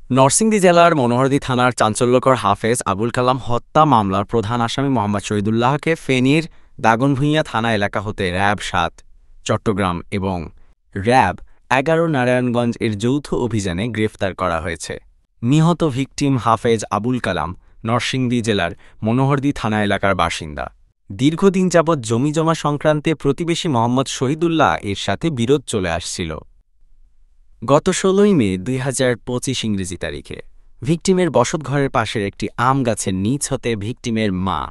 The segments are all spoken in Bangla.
নরসিংদী জেলার মনোহরদী থানার চাঞ্চল্যকর হাফেজ আবুল কালাম হত্যা মামলার প্রধান আসামি মোহাম্মদ শহীদুল্লাহকে ফেনীর দাগনভূঞা থানা এলাকা হতে র্যাব-৭ চট্টগ্রাম এবং র্যাব-১১ নারায়ণগঞ্জ এর যৌথ অভিযানে গ্রেফতার করা হয়েছে। নিহত ভিকটিম হাফেজ আবুল কালাম নরসিংদী জেলার মনোহরদী থানা এলাকার বাসিন্দা। দীর্ঘদিন যাবৎ জমিজমা সংক্রান্তে প্রতিবেশী মোহাম্মদ শহীদুল্লাহ এর সাথে বিরোধ চলে আসছিল। গত ১৬ মে ২০২৫ ইংরেজি তারিখে ভিকটিমের বসতঘরের পাশের একটি আম গাছের নিচ হতে ভিকটিমের মা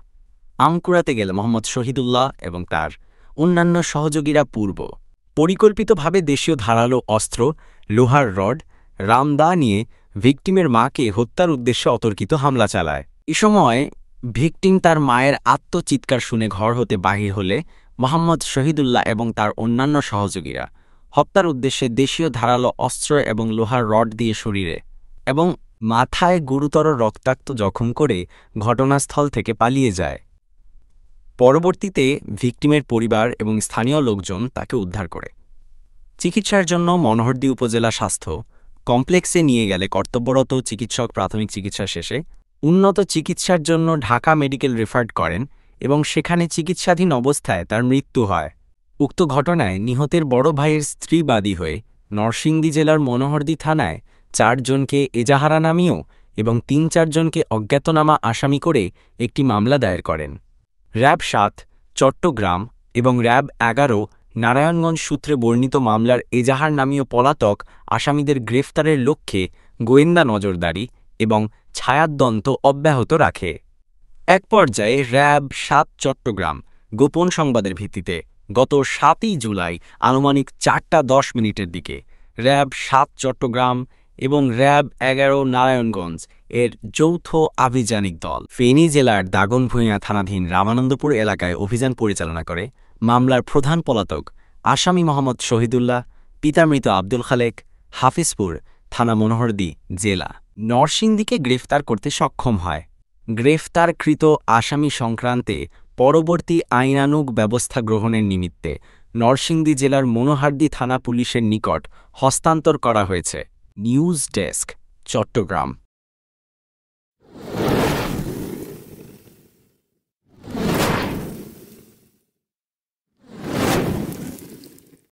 আম কুড়াতে গেলে মোহাম্মদ শহীদুল্লাহ এবং তার অন্যান্য সহযোগীরা পরিকল্পিতভাবে দেশীয় ধারালো অস্ত্র, লোহার রড, রামদা নিয়ে ভিকটিমের মাকে হত্যার উদ্দেশ্যে অতর্কিত হামলা চালায়। এ সময় ভিকটিম তার মায়ের আত্মচিৎকার শুনে ঘর হতে বাহির হলে মোহাম্মদ শহীদুল্লাহ এবং তার অন্যান্য সহযোগীরা হত্যার উদ্দেশ্যে দেশীয় ধারালো অস্ত্র এবং লোহার রড দিয়ে শরীরে এবং মাথায় গুরুতর রক্তাক্ত জখম করে ঘটনাস্থল থেকে পালিয়ে যায়। পরবর্তীতে ভিকটিমের পরিবার এবং স্থানীয় লোকজন তাকে উদ্ধার করে চিকিৎসার জন্য মনোহরদী উপজেলা স্বাস্থ্য কমপ্লেক্সে নিয়ে গেলে কর্তব্যরত চিকিৎসক প্রাথমিক চিকিৎসা শেষে উন্নত চিকিৎসার জন্য ঢাকা মেডিকেল রেফার্ড করেন এবং সেখানে চিকিৎসাধীন অবস্থায় তার মৃত্যু হয়। উক্ত ঘটনায় নিহতের বড় ভাইয়ের স্ত্রী বাদী হয়ে নরসিংদী জেলার মনোহরদী থানায় ৪ জনকে এজাহারা নামিয়েও এবং ৩-৪ জনকে অজ্ঞাতনামা আসামি করে একটি মামলা দায়ের করেন। র্যাব-৭ চট্টগ্রাম এবং র্যাব-১১ নারায়ণগঞ্জ সূত্রে বর্ণিত মামলার এজাহার নামীয় পলাতক আসামিদের গ্রেফতারের লক্ষ্যে গোয়েন্দা নজরদারি এবং ছায়াতদন্ত অব্যাহত রাখে। এক পর্যায়ে র্যাব-৭ চট্টগ্রাম গোপন সংবাদের ভিত্তিতে গত ৭ই জুলাই আনুমানিক ৪টা ১০ দিকে র্যাব-৭ চট্টগ্রাম এবং র্যাব-১১ নারায়ণগঞ্জ এর যৌথ আভিযানিক দল ফেনী জেলার দাগনভূঞা থানাধীন রামানন্দপুর এলাকায় অভিযান পরিচালনা করে মামলার প্রধান পলাতক আসামি মোহাম্মদ শহীদুল্লাহ, পিতা মৃত আব্দুল খালেক, হাফিজপুর থানা মনোহরদী জেলা নরসিংদীকে গ্রেফতার করতে সক্ষম হয়। গ্রেফতারকৃত আসামি সংক্রান্তে পরবর্তী আইনানুগ ব্যবস্থা গ্রহণের নিমিত্তে নরসিংদী জেলার মনোহরদী থানা পুলিশের নিকট হস্তান্তর করা হয়েছে। News desk, Chittagong.